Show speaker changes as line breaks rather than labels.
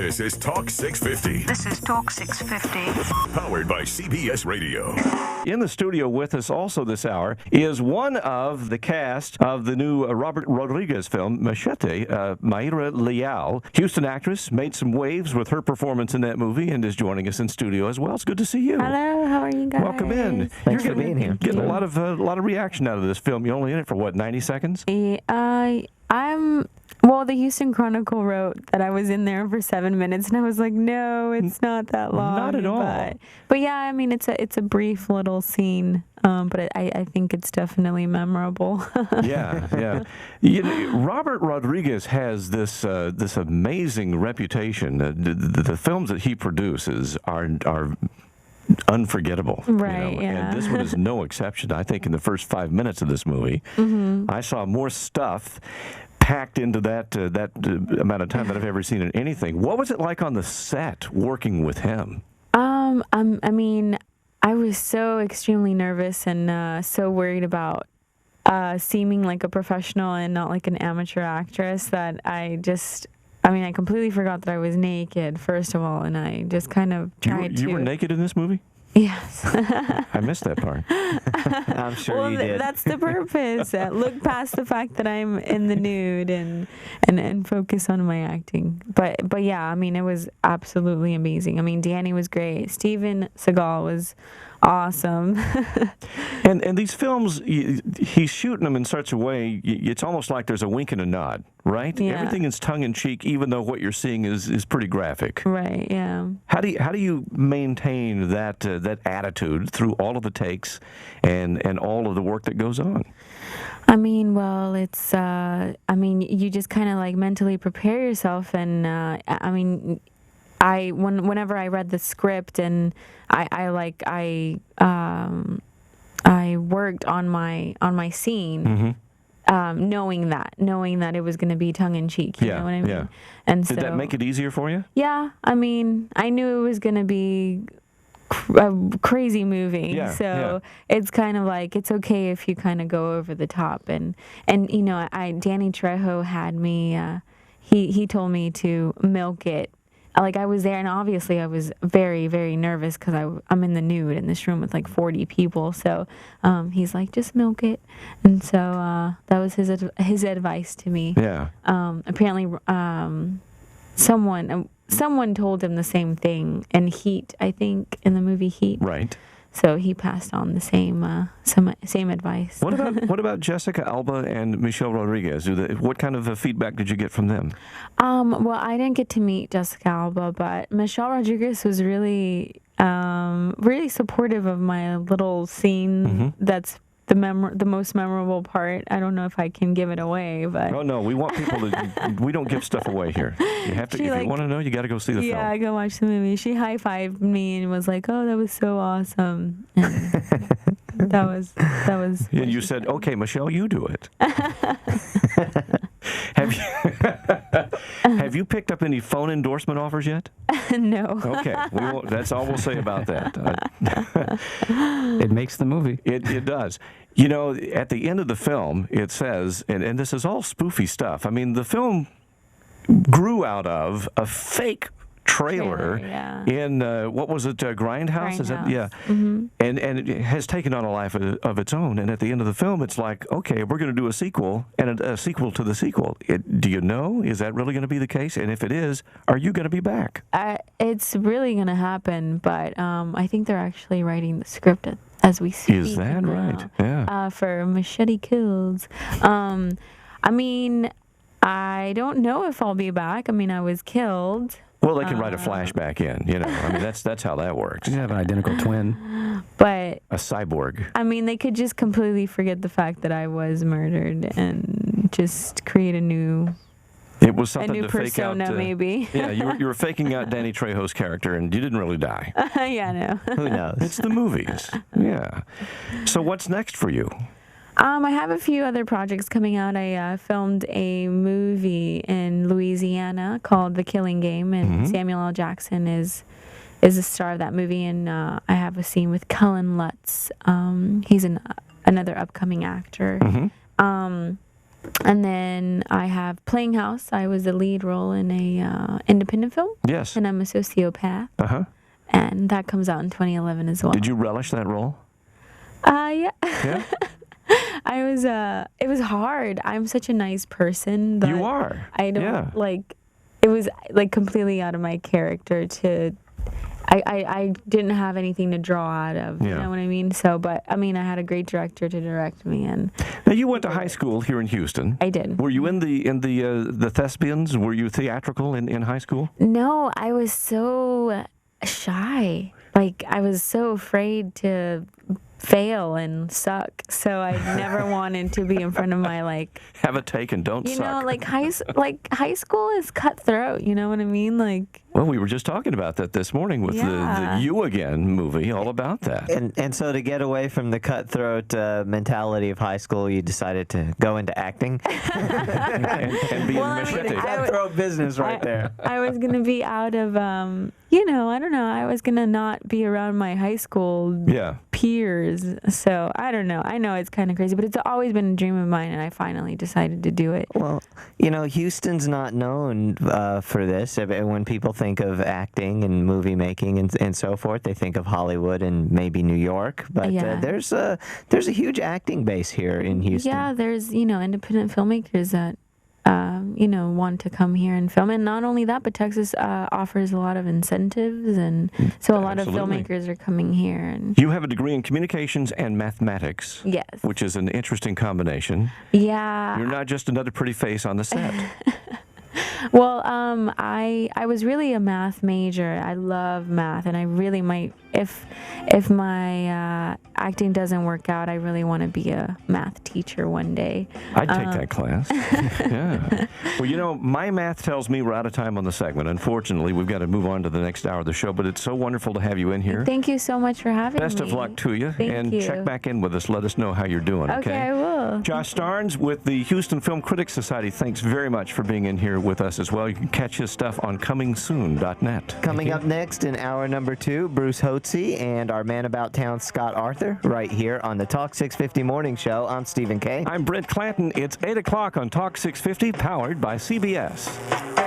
This is Talk 650.
This is Talk 650.
Powered by CBS Radio.
In the studio with us also this hour is one of the cast of the new Robert Rodriguez film, Machete, Mayra Leal. Houston actress, made some waves with her performance in that movie and is joining us in studio as well. It's good to see you.
Hello, how are you guys?
Welcome in.
Thanks for being here.
Getting a lot of reaction out of this film. You're only in it for, what, 90 seconds?
The Houston Chronicle wrote that I was in there for 7 minutes, and I was like, no, it's not that long.
Not at all.
But yeah, I mean, it's a brief little scene, but I think it's definitely memorable.
Yeah. You know, Robert Rodriguez has this amazing reputation. The films that he produces are unforgettable.
Right,
you know?
yeah.
And this one is no exception. I think in the first 5 minutes of this movie, I saw more stuff packed into that amount of time that I've ever seen in anything. What was it like on the set working with him?
I mean, I was so extremely nervous and so worried about seeming like a professional and not like an amateur actress that I completely forgot that I was naked, first of all, and I just kind of tried to...
You were naked in this movie?
Yes.
I missed that part.
I'm sure you did.
That's the purpose. Look past the fact that I'm in the nude and focus on my acting. But yeah, I mean, it was absolutely amazing. I mean, Danny was great. Steven Seagal was awesome.
And these films, he's shooting them in such a way, it's almost like there's a wink and a nod, right?
Yeah.
Everything is tongue-in-cheek, even though what you're seeing is pretty graphic.
Right, yeah.
How do you maintain that attitude through all of the takes and all of the work that goes on?
I mean, well, it's, you just kind of like mentally prepare yourself, and whenever I read the script and I worked on my scene, knowing that it was going to be tongue in cheek. You know what I mean?
Yeah.
And
Did that make it easier for you?
Yeah, I mean, I knew it was going to be a crazy movie, it's kind of like it's okay if you kind of go over the top, and you know, Danny Trejo had me. He told me to milk it. Like, I was there, and obviously I was very, very nervous because I'm in the nude in this room with like 40 people. So he's like, just milk it. And so that was his advice to me.
Yeah.
Apparently, someone told him the same thing in Heat, I think, in the movie Heat.
Right.
So he passed on the same advice.
What about Jessica Alba and Michelle Rodriguez? What kind of feedback did you get from them?
Well, I didn't get to meet Jessica Alba, but Michelle Rodriguez was really supportive of my little scene. That's the most memorable part. I don't know if I can give it away, but...
Oh, no, we want people to... we don't give stuff away here. You have to... If you want to know, you got to go see the film.
Yeah, go watch the movie. She high-fived me and was like, oh, that was so awesome. And that was...
And you said, okay, Michelle, you do it. Have you picked up any phone endorsement offers yet?
No.
Okay, that's all we'll say about that.
It makes the movie.
It does. You know, at the end of the film, it says, and this is all spoofy stuff. I mean, the film grew out of a fake trailer in what was it, Grindhouse? Is that, yeah.
Mm-hmm.
And it has taken on a life of its own. And at the end of the film, it's like, okay, we're going to do a sequel and a sequel to the sequel. Do you know? Is that really going to be the case? And if it is, are you going to be back?
It's really going to happen, but I think they're actually writing the script as we speak.
Is that right? Yeah.
For Machete Kills. I mean, I don't know if I'll be back. I mean, I was killed.
Well, they can write a flashback in, you know. I mean, that's how that works.
You have an identical twin.
But
a cyborg.
I mean, they could just completely forget the fact that I was murdered and just create a new
to
persona,
fake out.
maybe.
Yeah, you were faking out Danny Trejo's character, and you didn't really die.
Yeah, no.
Who knows?
It's the movies. Yeah. So what's next for you?
I have a few other projects coming out. I filmed a movie in Louisiana called The Killing Game, and Samuel L. Jackson is the star of that movie, and I have a scene with Cullen Lutz. He's another upcoming actor. And then I have Playing House. I was the lead role in a independent film.
Yes.
And I'm a sociopath.
Uh-huh.
And that comes out in 2011 as well.
Did you relish that role?
Yeah.
Yeah?
It was hard. I'm such a nice person. That
You are.
I don't,
Yeah.
it was, completely out of my character to... I didn't have anything to draw out of, you know what I mean? So, but, I had a great director to direct me. And
now, you went to high school here in Houston.
I did.
Were you in the thespians? Were you theatrical in high school?
No, I was so shy. I was so afraid to fail and suck, so I never wanted to be in front of my
have a take and don't suck.
High school is cutthroat, you know what I mean?
Well, we were just talking about that this morning with the You Again movie, all about that.
And so to get away from the cutthroat mentality of high school, you decided to go into acting?
and be in Machete.
Cutthroat business right there.
I was going to be out of, I don't know, I was going to not be around my high school peers, so I don't know. I know it's kind of crazy, but it's always been a dream of mine, and I finally decided to do it.
Well, Houston's not known for this. When people think of acting and movie making and so forth, they think of Hollywood and maybe New York. But there's a huge acting base here in Houston.
Yeah, there's independent filmmakers that want to come here and film, and not only that, but Texas offers a lot of incentives, and so a lot of filmmakers are coming here. And
you have a degree in communications and mathematics.
Yes,
which is an interesting combination.
Yeah,
you're not just another pretty face on the set.
Well, I was really a math major. I love math, and I really might, if my acting doesn't work out, I really want to be a math teacher one day.
I'd take that class. Yeah. Well, my math tells me we're out of time on the segment. Unfortunately, we've got to move on to the next hour of the show, but it's so wonderful to have you in here.
Thank you so much for having me.
Best of luck to you.
Thank you.
Check back in with us. Let us know how you're doing, okay?
Okay, I will.
Josh Starnes with the Houston Film Critics Society, thanks very much for being in here with us as well. You can catch his stuff on comingsoon.net.
Coming up next in hour number 2, Bruce Hotze and our man about town, Scott Arthur, right here on the Talk 650 Morning Show. I'm Stephen Kay.
I'm Brent Clanton. It's 8 o'clock on Talk 650, powered by CBS.